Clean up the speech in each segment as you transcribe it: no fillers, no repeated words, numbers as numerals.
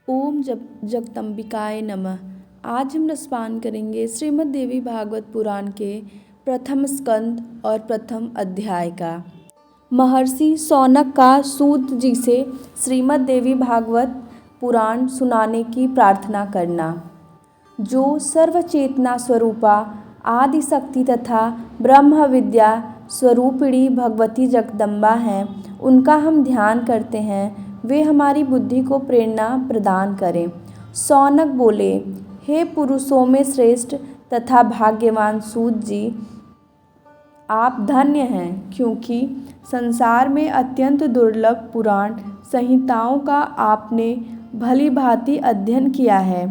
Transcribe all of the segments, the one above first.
ओम जगदम्बिकाय नमः। आज हम रसपान करेंगे श्रीमद् देवी भागवत पुराण के प्रथम स्कंद और प्रथम अध्याय का। महर्षि शौनक का सूत जी से श्रीमद् देवी भागवत पुराण सुनाने की प्रार्थना करना। जो सर्वचेतना स्वरूपा आदि शक्ति तथा ब्रह्म विद्या स्वरूपिणी भगवती जगदम्बा हैं, उनका हम ध्यान करते हैं। वे हमारी बुद्धि को प्रेरणा प्रदान करें। शौनक बोले, हे पुरुषों में श्रेष्ठ तथा भाग्यवान सूत जी, आप धन्य हैं, क्योंकि संसार में अत्यंत दुर्लभ पुराण संहिताओं का आपने भली भांति अध्ययन किया है।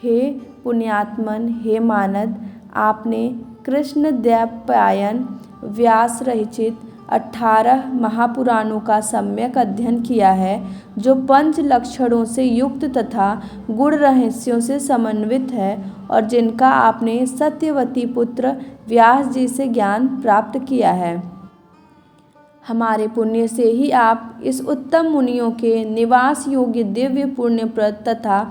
हे पुण्यात्मन, हे मानद, आपने कृष्ण द्वैपायन व्यास रचित 18 महापुराणों का सम्यक अध्ययन किया है, जो 5 लक्षणों से युक्त तथा गुण रहस्यों से समन्वित है और जिनका आपने सत्यवती पुत्र व्यास जी से ज्ञान प्राप्त किया है। हमारे पुण्य से ही आप इस उत्तम मुनियों के निवास योग्य दिव्य पुण्यप्रद तथा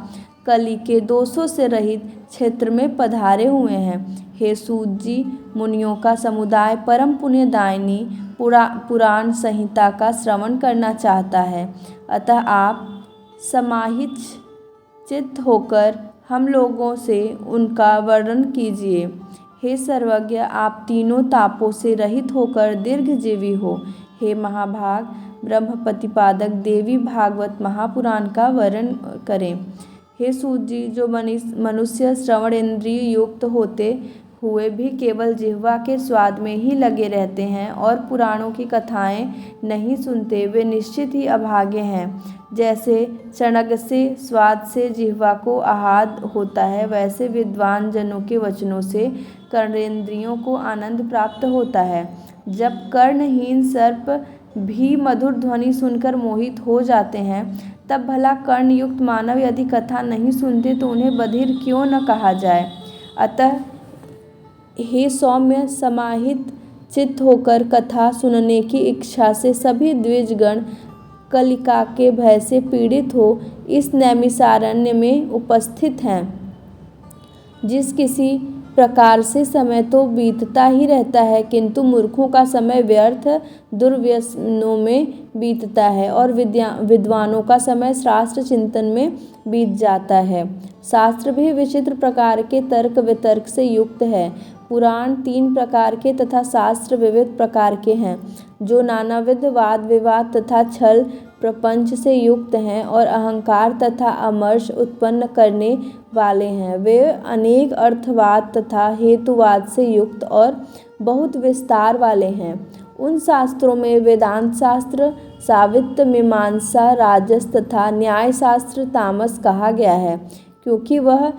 कली के दोषों से रहित क्षेत्र में पधारे हुए हैं। हे सूत जी, मुनियों का समुदाय परम पुण्यदायिनी पुराण संहिता का श्रवण करना चाहता है, अतः आप समाहित चित्त होकर हम लोगों से उनका वर्णन कीजिए। हे सर्वज्ञ, आप तीनों तापों से रहित होकर दीर्घजीवी हो। हे महाभाग, ब्रह्म प्रतिपादक देवी भागवत महापुराण का वर्णन करें। हे सूत जी, जो मनुष्य श्रवण इंद्रिय युक्त होते हुए भी केवल जिह्वा के स्वाद में ही लगे रहते हैं और पुराणों की कथाएं नहीं सुनते, वे निश्चित ही अभागे हैं। जैसे चणक से स्वाद से जिह्वा को आहाद होता है, वैसे विद्वान जनों के वचनों से कर्णेंद्रियों को आनंद प्राप्त होता है। जब कर्णहीन सर्प भी मधुर ध्वनि सुनकर मोहित हो जाते हैं, तब भला कर्णयुक्त मानव यदि कथा नहीं सुनते तो उन्हें बधिर क्यों न कहा जाए। अतः हे सौम्य, समाहित चित्त होकर कथा सुनने की इच्छा से सभी द्विजगण कलिका के भय से पीड़ित हो इस नैमिषारण्य में उपस्थित हैं। जिस किसी प्रकार से समय तो बीतता ही रहता है, किंतु मूर्खों का समय व्यर्थ दुर्व्यसनों में बीतता है और विद्वानों का समय शास्त्र चिंतन में बीत जाता है। शास्त्र भी विचित्र प्रकार के तर्क वितर्क से युक्त है। पुराण 3 प्रकार के तथा शास्त्र विविध प्रकार के हैं, जो नानाविध वाद विवाद तथा छल प्रपंच से युक्त हैं और अहंकार तथा अमर्ष उत्पन्न करने वाले हैं। वे अनेक अर्थवाद तथा हेतुवाद से युक्त और बहुत विस्तार वाले हैं। उन शास्त्रों में वेदांत शास्त्र सावित्य मीमांसा राजस तथा न्याय शास्त्र तामस कहा गया है, क्योंकि वह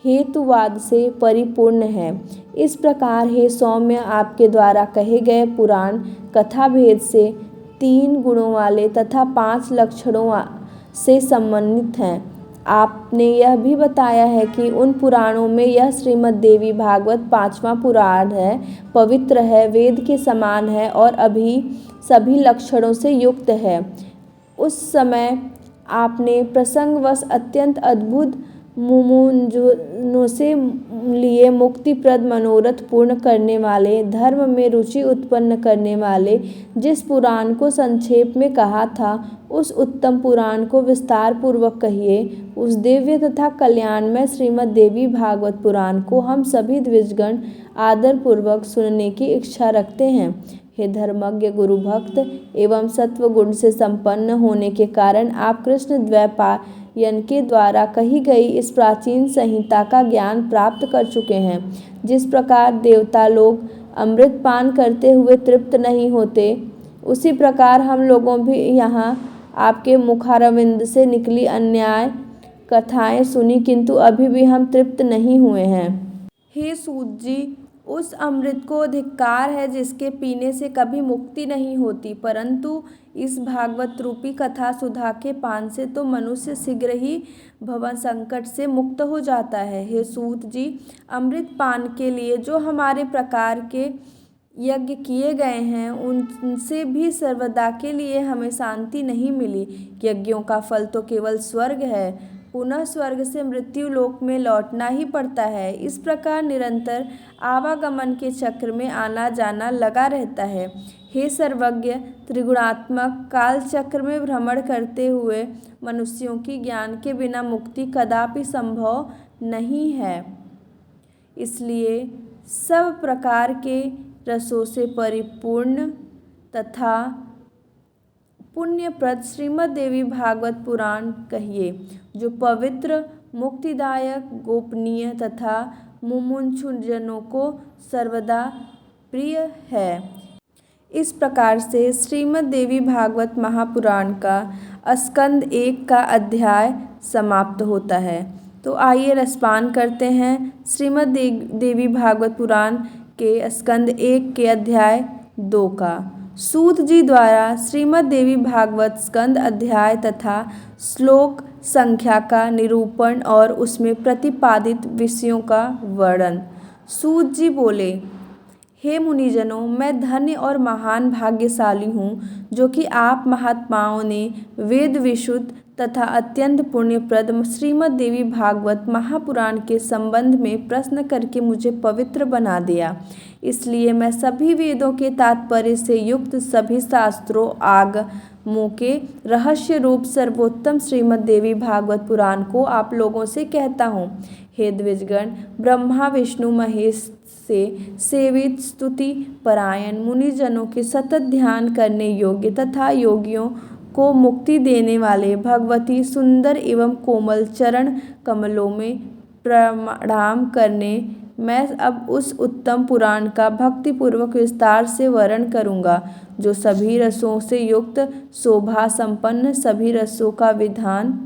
हेतुवाद से परिपूर्ण है। इस प्रकार हे सौम्य, आपके द्वारा कहे गए पुराण कथा भेद से 3 गुणों वाले तथा 5 लक्षणों से संबंधित हैं। आपने यह भी बताया है कि उन पुराणों में यह श्रीमद् देवी भागवत 5वां पुराण है, पवित्र है, वेद के समान है और अभी सभी लक्षणों से युक्त है। उस समय आपने प्रसंगवश अत्यंत अद्भुत मुमुक्षुओं से लिए मुक्तिप्रद मनोरथ पूर्ण करने वाले, धर्म में रुचि उत्पन्न करने वाले जिस पुराण को संक्षेप में कहा था, उस उत्तम पुराण को विस्तार पूर्वक कहिए। उस दिव्य तथा कल्याणमय श्रीमद् देवी भागवत पुराण को हम सभी द्विजगण आदर पूर्वक सुनने की इच्छा रखते हैं। हे धर्मज्ञ गुरु भक्त एवं सत्व गुण से संपन्न होने के कारण आप कृष्ण द्वैपायन के द्वारा कही गई इस प्राचीन संहिता का ज्ञान प्राप्त कर चुके हैं। जिस प्रकार देवता लोग अमृत पान करते हुए तृप्त नहीं होते, उसी प्रकार हम लोगों भी यहाँ आपके मुखारविंद से निकली अन्याय कथाएं सुनी, किंतु अभी भी हम तृप्त नहीं हुए हैं। हे सूत जी, उस अमृत को धिक्कार है जिसके पीने से कभी मुक्ति नहीं होती, परंतु इस भागवत रूपी कथा सुधा के पान से तो मनुष्य शीघ्र ही भवन संकट से मुक्त हो जाता है। हे सूत जी, अमृत पान के लिए जो हमारे प्रकार के यज्ञ किए गए हैं, उनसे भी सर्वदा के लिए हमें शांति नहीं मिली। यज्ञों का फल तो केवल स्वर्ग है। पुनः स्वर्ग से मृत्यु लोक में लौटना ही पड़ता है। इस प्रकार निरंतर आवागमन के चक्र में आना जाना लगा रहता है। हे सर्वज्ञ, त्रिगुणात्मक काल चक्र में भ्रमण करते हुए मनुष्यों की ज्ञान के बिना मुक्ति कदापि संभव नहीं है। इसलिए सब प्रकार के रसों से परिपूर्ण तथा पुण्यप्रद श्रीमद् देवी भागवत पुराण कहिए, जो पवित्र, मुक्तिदायक, गोपनीय तथा मुमुक्षुजनों को सर्वदा प्रिय है। इस प्रकार से श्रीमद् देवी भागवत महापुराण का स्कंद 1 का अध्याय समाप्त होता है। तो आइए रसपान करते हैं श्रीमद् देवी भागवत पुराण के स्कंद 1 के अध्याय 2 का। सूत जी द्वारा श्रीमद् देवी भागवत स्कंद अध्याय तथा श्लोक संख्या का निरूपण और उसमें प्रतिपादित विषयों का वर्णन। सूत जी बोले, हे मुनिजनों, मैं धन्य और महान भाग्यशाली हूँ, जो कि आप महात्माओं ने वेद विशुद्ध तथा अत्यंत पुण्यप्रद श्रीमद् देवी भागवत महापुराण के संबंध में प्रश्न करके मुझे पवित्र बना दिया। इसलिए मैं सभी वेदों के तात्पर्य से युक्त सभी शास्त्रों आगमों के रहस्य रूप सर्वोत्तम श्रीमद् देवी भागवत पुराण को आप लोगों से कहता हूँ। हे द्विजगण, ब्रह्मा विष्णु महेश से सेवित स्तुति परायण मुनिजनों के सतत ध्यान करने योग्य तथा योगियों को मुक्ति देने वाले भगवती सुंदर एवं कोमल चरण कमलों में प्रणाम करने मैं अब उस उत्तम पुराण का भक्तिपूर्वक विस्तार से वर्णन करूँगा, जो सभी रसों से युक्त, शोभा संपन्न, सभी रसों का विधान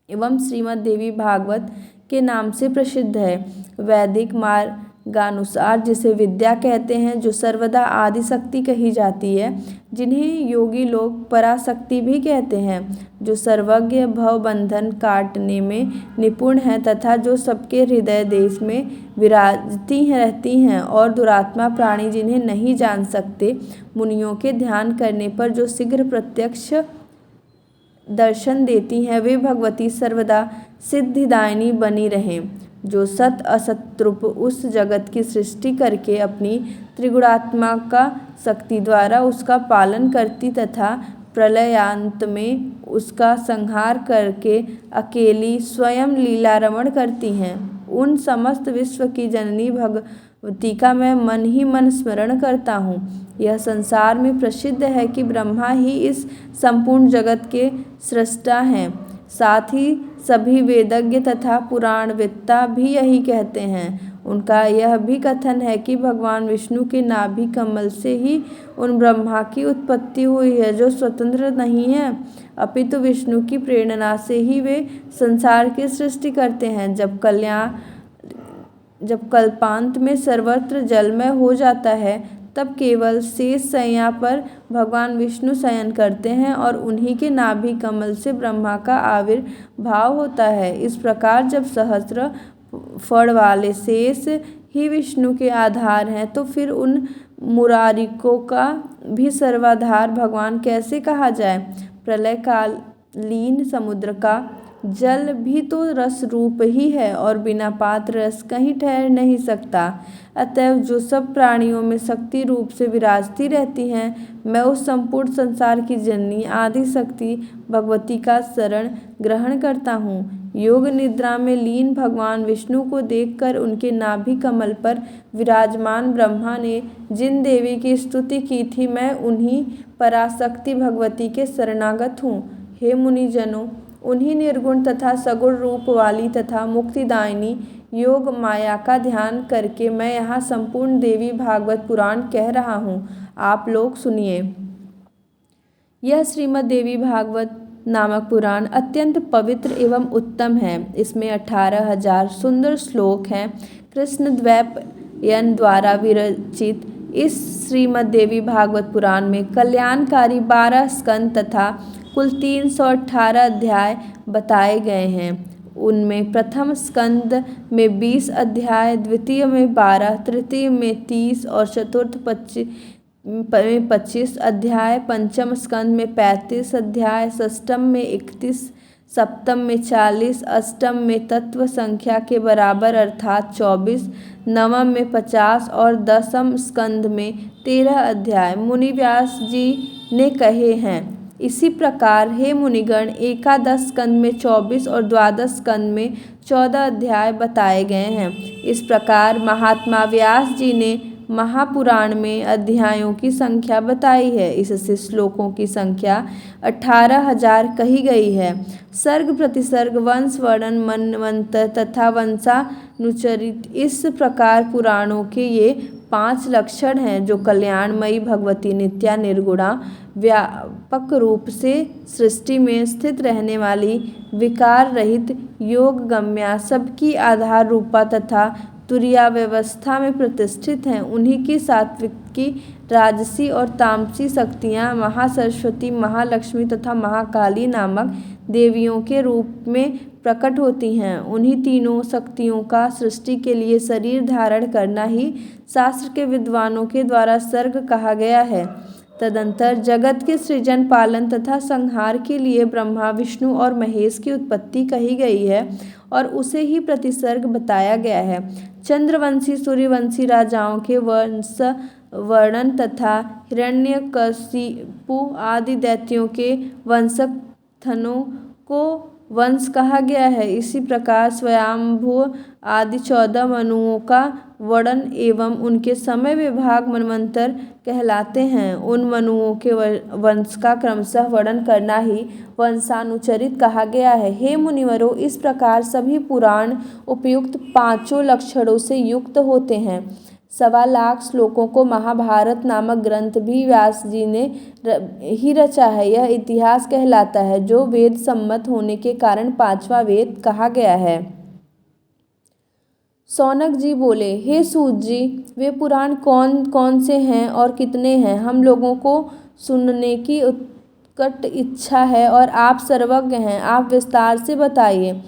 एवं श्रीमद् देवी भागवत के नाम से प्रसिद्ध है। वैदिक मार्गानुसार जिसे विद्या कहते हैं, जो सर्वदा आदि शक्ति कही जाती है, जिन्हें योगी लोग पराशक्ति भी कहते हैं, जो सर्वज्ञ, भव बंधन काटने में निपुण है तथा जो सबके हृदय देश में विराजती रहती हैं, और दुरात्मा प्राणी जिन्हें नहीं जान सकते, मुनियों के ध्यान करने पर जो शीघ्र प्रत्यक्ष दर्शन देती हैं, वे भगवती सर्वदा सिद्धिदायिनी बनी रहें, जो सत असत रूप उस जगत की सृष्टि करके अपनी त्रिगुणात्मक शक्ति द्वारा उसका पालन करती तथा प्रलयांत में उसका संहार करके अकेली स्वयं लीला रमण करती हैं। उन समस्त विश्व की जननी भगवती का मैं मन ही मन स्मरण करता हूँ। यह संसार में प्रसिद्ध है कि ब्रह्मा ही इस संपूर्ण जगत के सृष्टा हैं। साथ ही सभी वेदज्ञ तथा पुराणवेत्ता भी यही कहते हैं। उनका यह भी कथन है कि भगवान विष्णु के नाभि कमल से ही उन ब्रह्मा की उत्पत्ति हुई है, जो स्वतंत्र नहीं है, अपितु विष्णु की प्रेरणा से ही वे संसार की सृष्टि करते हैं। जब कल्पांत में सर्वत्र जलमय हो जाता है, तब केवल शेष शैया पर भगवान विष्णु शयन करते हैं और उन्हीं के नाभि कमल से ब्रह्मा का आविर्भाव होता है। इस प्रकार जब सहस्त्र फड़ वाले शेष ही विष्णु के आधार हैं, तो फिर उन मुरारिकों का भी सर्वाधार भगवान कैसे कहा जाए। प्रलयकालीन समुद्र का जल भी तो रस रूप ही है और बिना पात्र रस कहीं ठहर नहीं सकता। अतएव जो सब प्राणियों में शक्ति रूप से विराजती रहती हैं, मैं उस संपूर्ण संसार की जननी आदि शक्ति भगवती का शरण ग्रहण करता हूँ। योग निद्रा में लीन भगवान विष्णु को देखकर उनके नाभि कमल पर विराजमान ब्रह्मा ने जिन देवी की स्तुति की थी, मैं उन्हीं पराशक्ति भगवती के शरणागत हूँ। हे मुनिजनों, उन्हीं निर्गुण तथा सगुण रूप वाली तथा मुक्तिदायिनी योग माया का ध्यान करके मैं यहाँ संपूर्ण देवी भागवत पुराण कह रहा हूँ। आप लोग सुनिए। यह श्रीमद् देवी भागवत नामक पुराण अत्यंत पवित्र एवं उत्तम है। इसमें 18,000 सुंदर श्लोक हैं। कृष्ण द्वैपायन द्वारा विरचित इस श्रीमद् देवी भागवत पुराण में कल्याणकारी 12 स्कंद तथा कुल 318 अध्याय बताए गए हैं। उनमें प्रथम स्कंद में 20 अध्याय, द्वितीय में 12, तृतीय में 30 और चतुर्थ 25 अध्याय, पंचम स्कंद में 35 अध्याय, षष्ठम में 31, सप्तम में 40, अष्टम में तत्व संख्या के बराबर अर्थात 24, नवम में 50 और दसम स्कंद में 13 अध्याय मुनि व्यास जी ने कहे हैं। इसी प्रकार हे मुनिगण, एकादश स्कंद में 24 और द्वादश स्कंद में 14 अध्याय बताए गए हैं। इस प्रकार महात्मा व्यास जी ने महापुराण में अध्यायों की संख्या बताई है। इससे श्लोकों की संख्या 18,000 कही गई है। सर्ग प्रतिसर्ग, वंश वर्णन, मनवंतर तथा वंशानुचरित, इस प्रकार पुराणों के ये 5 लक्षण हैं जो कल्याणमयी भगवती नित्या निर्गुणा व्यापक रूप से सृष्टि में स्थित रहने वाली विकार रहित योग गम्या, सबकी आधार रूपा तथा तुरीया व्यवस्था में प्रतिष्ठित हैं। उन्हीं की सात्विक की राजसी और तामसी शक्तियाँ महासरस्वती, महालक्ष्मी तथा महाकाली नामक देवियों के रूप में प्रकट होती हैं। उन्हीं तीनों शक्तियों का सृष्टि के लिए शरीर धारण करना ही शास्त्र के विद्वानों के द्वारा सर्ग कहा गया है। तदंतर जगत के सृजन, पालन तथा संहार के लिए ब्रह्मा, विष्णु और महेश की उत्पत्ति कही गई है और उसे ही प्रतिसर्ग बताया गया है। चंद्रवंशी, सूर्यवंशी राजाओं के वंश वर्णन तथा हिरण्यकशिपु आदि दैत्यों के वंशकथनों को वंश कहा गया है। इसी प्रकार स्वयंभू आदि 14 मनुओं का वर्णन एवं उनके समय विभाग मनवंतर कहलाते हैं। उन मनुओं के वंश का क्रमशः वर्णन करना ही वंशानुचरित कहा गया है। हे मुनिवरों, इस प्रकार सभी पुराण उपयुक्त 5 लक्षणों से युक्त होते हैं। 1.25 लाख श्लोकों को महाभारत नामक ग्रंथ भी व्यास जी ने ही रचा है। यह इतिहास कहलाता है, जो वेद सम्मत होने के कारण 5वां वेद कहा गया है। शौनक जी बोले, हे सूत जी, वे पुराण कौन कौन से हैं और कितने हैं? हम लोगों को सुनने की उत्कट इच्छा है और आप सर्वज्ञ हैं, आप विस्तार से बताइए।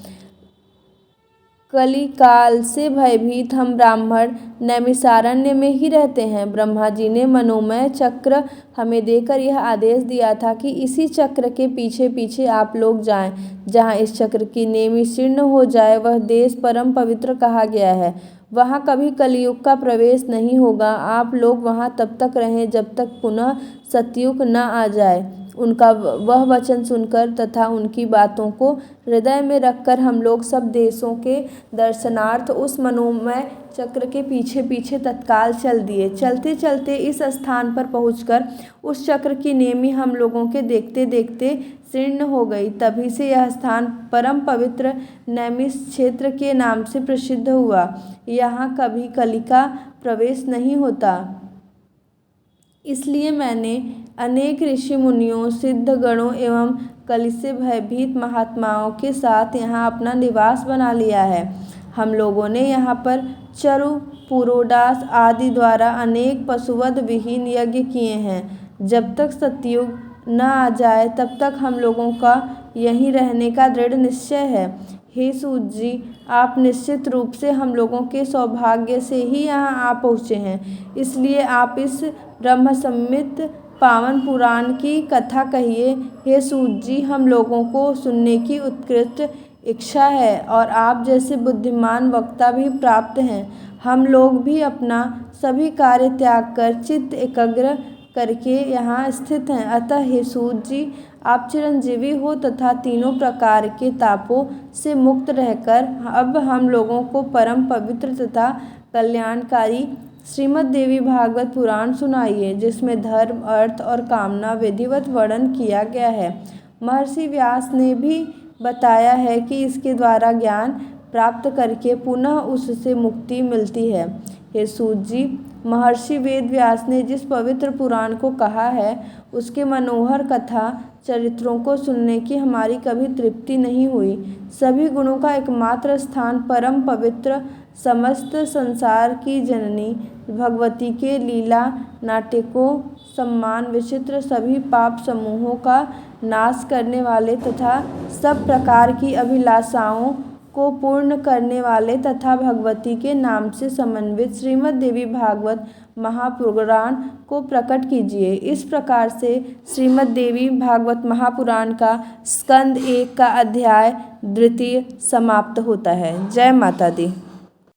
कलिकाल से भयभीत हम ब्राह्मण नैमिषारण्य में ही रहते हैं। ब्रह्मा जी ने मनोमय चक्र हमें देकर यह आदेश दिया था कि इसी चक्र के पीछे पीछे आप लोग जाएं। जहाँ इस चक्र की नेमि शीर्ण हो जाए वह देश परम पवित्र कहा गया है। वहाँ कभी कलियुग का प्रवेश नहीं होगा। आप लोग वहाँ तब तक रहें जब तक पुनः सतयुग न आ जाए। उनका वह वचन सुनकर तथा उनकी बातों को हृदय में रखकर हम लोग सब देशों के दर्शनार्थ उस मनोमय चक्र के पीछे पीछे तत्काल चल दिए। चलते चलते इस स्थान पर पहुंचकर उस चक्र की नेमि हम लोगों के देखते देखते शीर्ण हो गई। तभी से यह स्थान परम पवित्र नैमिष क्षेत्र के नाम से प्रसिद्ध हुआ। यहाँ कभी कली का प्रवेश नहीं होता। इसलिए मैंने अनेक ऋषि मुनियों, सिद्ध गणों एवं कलि से भयभीत महात्माओं के साथ यहाँ अपना निवास बना लिया है। हम लोगों ने यहाँ पर चरु, पुरोडास आदि द्वारा अनेक पशुवध विहीन यज्ञ किए हैं। जब तक सतयुग न आ जाए तब तक हम लोगों का यहीं रहने का दृढ़ निश्चय है। हे सूत जी, आप निश्चित रूप से हम लोगों के सौभाग्य से ही यहाँ आ पहुँचे हैं। इसलिए आप इस ब्रह्म सम्मित पावन पुराण की कथा कहिए। हे सूत जी, हम लोगों को सुनने की उत्कृष्ट इच्छा है और आप जैसे बुद्धिमान वक्ता भी प्राप्त हैं। हम लोग भी अपना सभी कार्य त्याग कर चित्त एकाग्र करके यहाँ स्थित हैं। अतः हे सूत जी, आप चिरंजीवी हो तथा तीनों प्रकार के तापों से मुक्त रहकर अब हम लोगों को परम पवित्र तथा कल्याणकारी श्रीमद् देवी भागवत पुराण सुनाइए, जिसमें धर्म, अर्थ और कामना विधिवत वर्णन किया गया है। महर्षि व्यास ने भी बताया है कि इसके द्वारा ज्ञान प्राप्त करके पुनः उससे मुक्ति मिलती है। हे सूत जी, महर्षि वेद व्यास ने जिस पवित्र पुराण को कहा है उसके मनोहर कथा चरित्रों को सुनने की हमारी कभी तृप्ति नहीं हुई। सभी गुणों का एकमात्र स्थान परम पवित्र समस्त संसार की जननी भगवती के लीला नाट्यकों सम्मान विचित्र सभी पाप समूहों का नाश करने वाले तथा सब प्रकार की अभिलाषाओं को पूर्ण करने वाले तथा भगवती के नाम से समन्वित श्रीमद् देवी भागवत महापुराण को प्रकट कीजिए। इस प्रकार से श्रीमद् देवी भागवत महापुराण का स्कंद 1 का अध्याय 2 समाप्त होता है। जय माता दी।